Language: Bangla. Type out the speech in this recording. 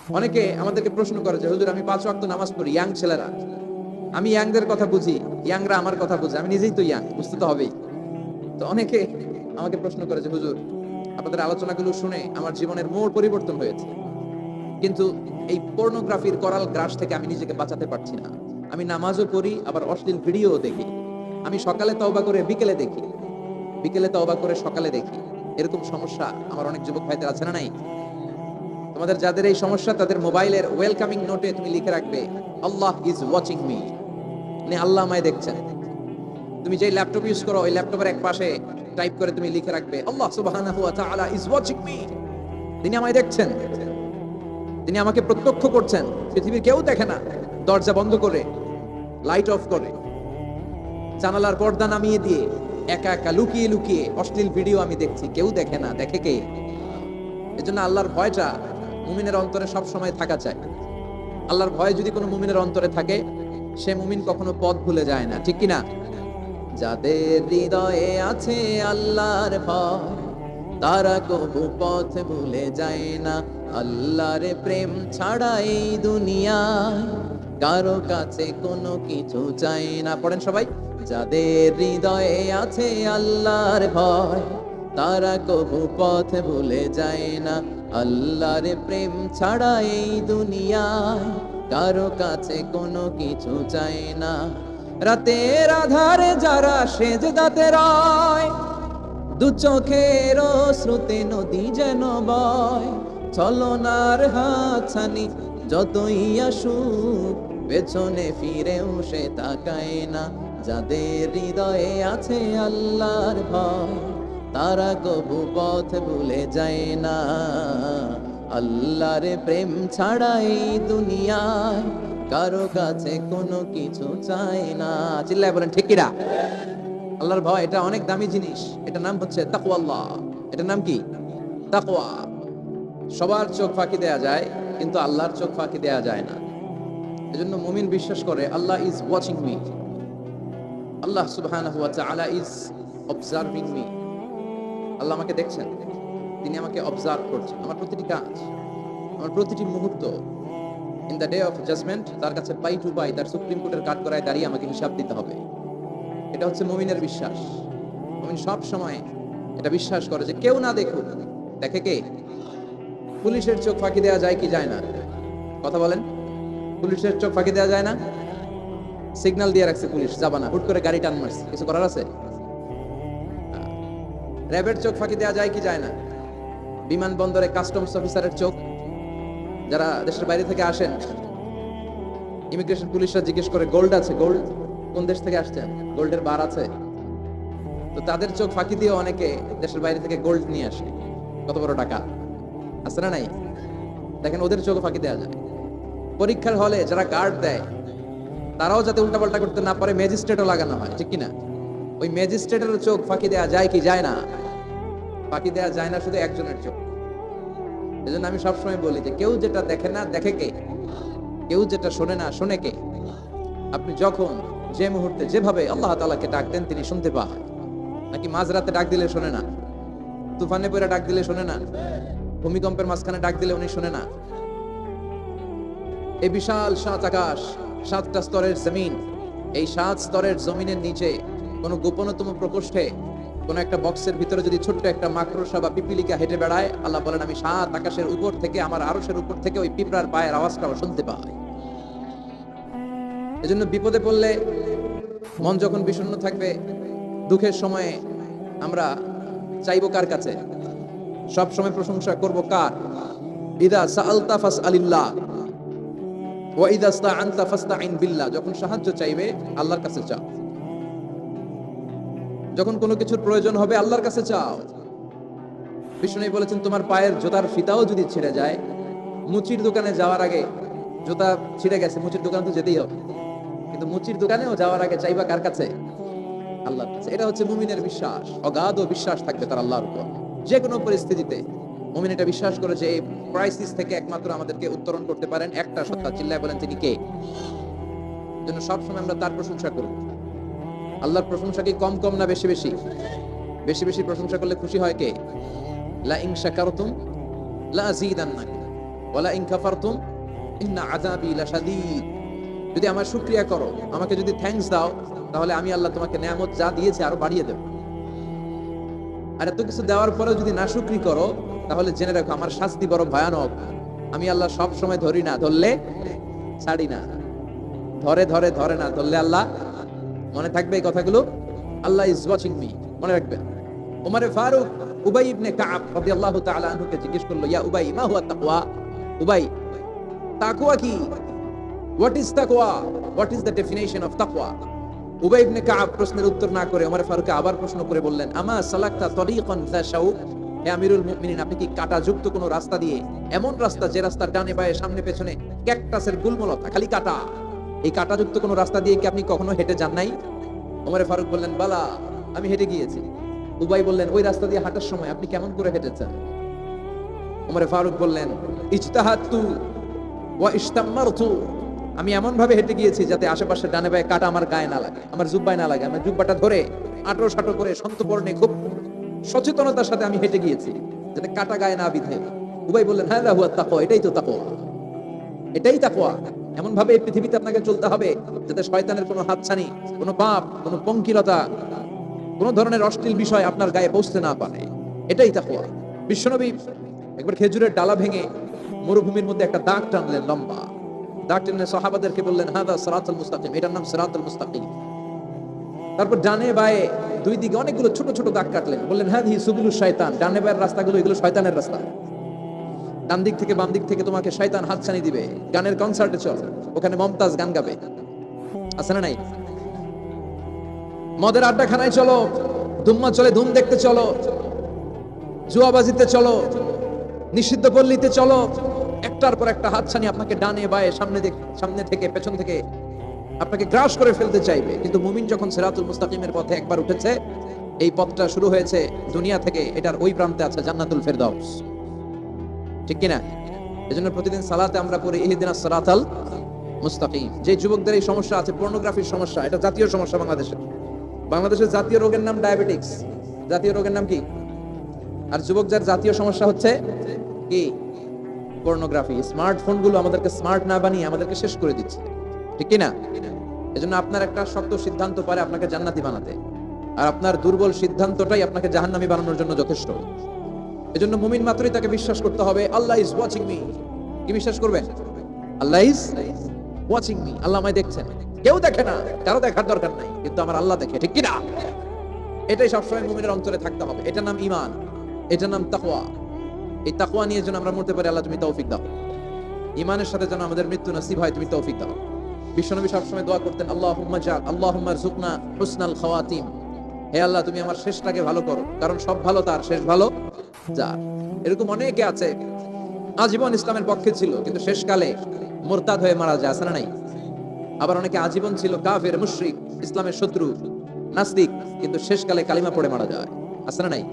অনেকে আমাদেরকে প্রশ্ন করে যে হুজুর আমি 5 ওয়াক্ত নামাজ পড়ি, ইয়াং ছেলেরা, আমি ইয়াংদের কথা বুঝি, ইয়াংরা আমার কথা বুঝে, আমি নিজেই তো ইয়াং, বুঝতে তো হবেই। তো অনেকে আমাকে প্রশ্ন করে যে হুজুর আপনাদের আলোচনাগুলো শুনে আমার জীবনের মোড় পরিবর্তন হয়েছে, কিন্তু এই পর্নোগ্রাফির করাল গ্রাস থেকে আমি নিজেকে বাঁচাতে পারছি না। আমি নামাজও পড়ি, আবার অশ্লীল ভিডিও দেখি। আমি সকালে তওবা করে বিকেলে দেখি, বিকেলে তওবা করে সকালে দেখি। এরকম সমস্যা আমার অনেক যুবক ভাইদের আছে না নাই? তোমাদের যাদের এই সমস্যা তাদের মোবাইলের ওয়েলকামিং নোটে তুমি লিখে রাখবে আল্লাহ ইজ ওয়াচিং মি, মানে আল্লাহ আমায় দেখছেন। তুমি যে ল্যাপটপ ইউজ করো ওই ল্যাপটপের এক পাশে টাইপ করে তুমি লিখে রাখবে আল্লাহ সুবহানাহু ওয়া তাআলা ইজ ওয়াচিং মি, তিনি আমায় দেখছেন, তিনি আমাকে প্রত্যক্ষ করছেন। পৃথিবীর কেউ দেখে না, দরজা বন্ধ করে, লাইট অফ করে, জানালার পর্দা নামিয়ে দিয়ে একা একা লুকিয়ে লুকিয়ে অশ্লীল ভিডিও আমি দেখছি, কেউ দেখে না, দেখে কে? এজন্য আল্লাহর ভয়টা মুমিনের অন্তরে সব সময় থাকা চাই। আল্লাহর ভয় যদি কোনো মুমিনের অন্তরে থাকে, সে মুমিন কখনো পথ ভুলে যায় না, ঠিক কি না? যাদের হৃদয়ে আছে আল্লাহর ভয়, তারা কবু পথ ভুলে যায় না। আল্লাহর প্রেম ছাড়া এই দুনিয়ায় কারো কাছে কোনো কিছু চাই না। পড়েন সবাই। যাদের হৃদয়ে আছে আল্লাহর ভয়, তারা কবু পথ ভুলে যায় না। আল্লাহর প্রেম ছাড়া এই দুনিয়ায় কারো কাছে কোনো কিছু চাই না। রাতের আধারে যারা সেজদাতে রয়, দু চোখের শ্রুতে নদী যেন বয়। ছলনার হাতছানি যতই আসুক, পেছনে ফিরেও সে তাকায় না। যাদের হৃদয়ে আছে আল্লাহর ভয়, তারা কবু পথ ভুলে যায় না। আল্লাহর প্রেম ছাড়া এই দুনিয়ায় কারো কাছে কোনো কিছু চাই না। চিল্লায় বলেন ঠিক কিনা? আল্লাহর ভয় এটা অনেক দামি জিনিস, এটা নাম হচ্ছে তাকওয়াল্লাহ। এটার নাম কি? তাকওয়া। সবার চোখ ফাঁকি দেয়া যায়, কিন্তু আল্লাহর চোখ ফাঁকি দেয়া যায় না। এজন্য মুমিন বিশ্বাস করে আল্লাহ ইজ ওয়াচিং মি, আল্লাহ সুবহানাহু ওয়া তাআলা ইজ অবজার্ভিং মি। আল্লাহ আমাকে দেখছেন, তিনি আমাকে অবজার্ভ করছেন, আমার প্রতিটি কাজ, আমার প্রতিটি মুহূর্ত। In the day of judgement তার কাছে পাই টু পাই, তার সুপ্রিম কোর্টের কাঠগড়ায় দাঁড়িয়ে আমাকে হিসাব দিতে হবে। এটা হচ্ছে মুমিনের বিশ্বাস। মুমিন সব সময় এটা বিশ্বাস করে যে কেউ না দেখুক, দেখে কে? পুলিশের চোখ ফাঁকি দেওয়া যায় কি যায় না? কথা বলেন। পুলিশের চোখ ফাঁকি দেওয়া যায় না? সিগন্যাল দিয়ে রাখছে পুলিশ, যাবা না, হুট করে গাড়ি টান মারছে, কিছু করার আছে? র্যাবের চোখ ফাঁকি দেওয়া যায় কি যায় না? বিমানবন্দরে কাস্টমস অফিসারের চোখ, যারা দেশের বাইরে থেকে আসেন, ইমিগ্রেশন পুলিশরা জিজ্ঞেস করে গোল্ড আছে, গোল্ড কোন দেশ থেকে আসছেন, গোল্ডের বার আছে? তো তাদের চোখ ফাঁকি দিয়ে অনেকে দেশের বাইরে থেকে গোল্ড নিয়ে আসে। কত বড় টাকা আছে না নাই? দেখেন ওদের চোখ ফাঁকি দেওয়া যায়। পরীক্ষার হলে যারা গার্ড দেয়, তারাও যাতে উল্টাপাল্টা করতে না পারে ম্যাজিস্ট্রেটও লাগানো হয়, ঠিক কিনা? ওই ম্যাজিস্ট্রেটের চোখ ফাঁকি দেওয়া যায় কি যায় না? ফাঁকি দেওয়া যায় না শুধু একজনের চোখ। এজন্য আমি সবসময় বলি যে কেউ যেটা দেখে না দেখে কে? কেউ যেটা শোনে না শোনে কে? আপনি যখন যে মুহূর্তে যেভাবে আল্লাহ তাআলাকে ডাক দেন তিনি শুনতে পান। নাকি মাঝরাতে ডাক দিলে শোনে না? তুফানে পড়ে ডাক দিলে শোনে না? ভূমিকম্পের মাঝখানে ডাক দিলে উনি শোনে না? এই বিশাল 7 আকাশ, 7টা স্তরের জমিন, এই 7 স্তরের জমিনের নিচে কোনো গোপনতম প্রকোষ্ঠে কোন একটা বক্সের ভিতরে যদি ছোট্ট একটা মাকড়সা বা পিপিলিকা হেঁটে বেড়ায়, আল্লাহ বলেন আমি 7 আকাশের উপর থেকে, আমার আরশের উপর থেকে ওই পিঁপড়ার পায়ের আওয়াজটাও শুনতে পাই। এজন্য বিপদে পড়লে, মন যখন বিষণ্ণ থাকবে, দুঃখের সময়ে আমরা চাইবো কার কাছে? সব সময় প্রশংসা করব কার? ইদা সাআলতা ফাসআলিল্লাহ ওয়া ইদা ইসতাআনতা ফাসতাইন বিল্লাহ। যখন সাহায্য চাইবে আল্লাহর কাছে চাও, যখন কোনো কিছুর প্রয়োজন হবে আল্লাহর কাছে চাও। বিষ্ণু বলেছেন তোমার পায়ের জুতার ফিতাও যদি ছিঁড়ে যায়, মুচির দোকানে যাওয়ার আগে, জুতা ছিঁড়ে গেছে, মুচির দোকানে তো যেতেই হবে, কিন্তু মুচির দোকানেও যাওয়ার আগে চাইবা কার কাছে? আল্লাহর কাছে। এটা হচ্ছে মুমিনের বিশ্বাস, অগাধ বিশ্বাস থাকবে তার আল্লাহর উপর। যে কোনো পরিস্থিতিতে মুমিন এটা বিশ্বাস করে যে এই ক্রাইসিস থেকে একমাত্র আমাদেরকে উত্তরণ করতে পারেন একটা সত্তা, চিল্লায় বলেন তিনি কে? জন্য সবসময় আমরা তার প্রশংসা করব। আল্লাহর প্রশংসা কি কম কম না বেশি বেশি? বেশি বেশি প্রশংসা করলে খুশি হয় কে? লা ইন শাকারতুম লা আযীদান্নাকুম। ওয়ালা ইন কাফারতুম ইন্না আযাবি লাশাদীদ। যদি আমার শুকরিয়া করো, আমাকে যদি থ্যাঙ্কস দাও, তাহলে আমি আল্লাহ তোমাকে নেয়ামত যা দিয়েছি আরো বাড়িয়ে দেব। আর এত কিছু দেওয়ার পরেও যদি নাশুকরি করো, তাহলে জেনে রাখো আমার শাস্তি বড় ভয়ানক। আমি আল্লাহ সব সময় ধরি না, ধরলে ছাড়ি না। ধরে ধরে ধরে না, ধরলে আল্লাহ। মনে থাকবে এই কথাগুলো? আল্লাহ ইজ ওয়াচিং মি, মনে রাখবেন। ওমরে ফারুক উবাই ইবনে কাব রাদিয়াল্লাহু তাআলা আনহুকে জিজ্ঞেস করলো, ইয়া উবাই মা হুয়া তাকওয়া? উবাই, তাকওয়া কি? হোয়াট ইজ তাকওয়া? What is the definition of তাকওয়া? উবাই ইবনে কাব প্রশ্নের উত্তর না করে ওমর ফারুককে আবার প্রশ্ন করে বললেন, আমা সালাকতা তরিকান যা শাউক? হে আমিরুল মুমিনিন, আপনি কি কাঁটাযুক্ত কোনো রাস্তা দিয়ে, এমন রাস্তা যে রাস্তার ডানে বায়ে সামনে পেছনে ক্যাকটাসের গুলমলতা, খালি কাঁটা, এই কাঁটাযুক্ত কোনো রাস্তা দিয়ে কি আপনি কখনো হেঁটে যান নাই? ওমর ফারুক বললেন, বালা, আমি হেঁটে গিয়েছি। উবাই বললেন, ওই রাস্তা দিয়ে হাঁটার সময় আপনি কেমন করে হেঁটেছেন? ওমর ফারুক বললেন, ইজতাহাদতু ওয়া ইশতাম্মারতু, আমি এমন ভাবে হেঁটে গিয়েছি যাতে আশেপাশে ডানে বায়ে কাটা আমার গায়ে না লাগে, আমার জুব্বায় না লাগে। আমার জুব্বাটা ধরে আঁটো সাঁটো করে সন্তপর্ণে খুব সচেতনতার সাথে আমি হেঁটে গিয়েছি যাতে কাটা গায়ে না বিধে। উবাই বললেন, হ্যাঁ হুয়া তাকওয়া, এটাই তো তাকওয়া, এটাই তাকওয়া। এমন ভাবে এই পৃথিবীতে আপনাকে চলতে হবে যাতে শয়তানের কোনো হাতছানি, কোনো পাপ, কোনো পঙ্কিলতা, কোনো ধরনের অশ্লীল বিষয় আপনার গায়ে পৌঁছতে না পারে। এটাই তাকওয়া। বিশ্বনবী একবার খেজুরের ডালা ভেঙে মরুভূমির মধ্যে একটা দাগ টানলেন, লম্বা দাগ টেনে সাহাবাদেরকে বললেন, হাদা সিরাতুল মুস্তাকিম, এটার নাম সিরাতুল মুস্তাকিম। তারপর ডানে বায়ে দুই দিকে অনেকগুলো ছোট ছোট দাগ কাটলেন, বললেন, হাদিহি সুবুলুশ শাইতান, ডানে বায়ের রাস্তাগুলো এগুলো শয়তানের রাস্তা। ডান দিক থেকে বাম দিক থেকে তোমাকে শয়তান হাতছানি দিবে। গানের কনসার্টে চল, ওখানে মমতাজ গান গাবে, আছে না নাই? মদের আড্ডাখানায় চলো, ধুম্মা চলে ধুম দেখতে চলো, জুয়াবাজিতে চলো, নিষিদ্ধ পল্লীতে চলো। একটার পর একটা হাতছানি আপনাকে ডানে বায়ে সামনে থেকে পেছন থেকে আপনাকে গ্রাস করে ফেলতে চাইবে। কিন্তু মুমিন যখন সিরাতুল মুস্তাকিমের পথে একবার উঠেছে, এই পথটা শুরু হয়েছে দুনিয়া থেকে, এটার ওই প্রান্তে আছে জান্নাতুল ফেরদাউস। ঠিক কিনা? এজন্য প্রতিদিন সালাতে আমরা পড়ি ইহদিনাস সিরাতাল মুস্তাকিম। যে যুবকদের এই সমস্যা আছে, পর্নোগ্রাফির সমস্যা, এটা জাতীয় সমস্যা বাংলাদেশের জাতীয় রোগের নাম ডায়াবেটিক্স। জাতীয় রোগের নাম কি? আর যুবকদের জাতীয় সমস্যা হচ্ছে কি? পর্নোগ্রাফি। স্মার্টফোন গুলো আমাদেরকে স্মার্ট না বানিয়ে আমাদেরকে শেষ করে দিচ্ছে, ঠিক কিনা? এজন্য আপনার একটা শক্ত সিদ্ধান্ত পারে আপনাকে জান্নাতি বানাতে, আর আপনার দুর্বল সিদ্ধান্তটাই আপনাকে জাহান্নামী বানানোর জন্য যথেষ্ট। এজন্য মুমিন মাত্রই তাকে বিশ্বাস করতে হবে, আল্লাহ ইজ ওয়াচিং মি। কি বিশ্বাস করবেন? আল্লাহ ইজ ওয়াচিং মি, আল্লাহ আমায় দেখছেন। কেউ দেখে না, কারো দেখার দরকার নাই, কিন্তু আমার আল্লাহ দেখে, ঠিক কিনা? এটাই সবসময় মুমিনের অন্তরে থাকতে হবে। এটার নাম ঈমান, এটার নাম তাকওয়া। এই তাকওয়া নিয়ে যেন আমরা মরতে পারি, আল্লাহ তুমি তৌফিক দাও। ঈমানের সাথে যেন আমাদের মৃত্যু নসিব হয়, তুমি তৌফিক দাও। বিশ্বনবী সবসময় দোয়া করতেন, আল্লাহুম্মা রযুকনা হুসনাল খাওয়াতিম। হে আল্লাহ, তুমি আমার শেষটাকে ভালো করো, কারণ সব ভালো তার, শেষ ভালো যার। এরকম অনেকে আছে আজীবন ইসলামের পক্ষে ছিল, কিন্তু শেষকালে মুরতাদ হয়ে মারা যায়, আছে না নাই? আবার অনেকে আজীবন ছিল কাফের, মুশরিক, ইসলামের শত্রু, নাস্তিক, কিন্তু শেষকালে কালিমা পড়ে মারা যায়, আছে না নাই?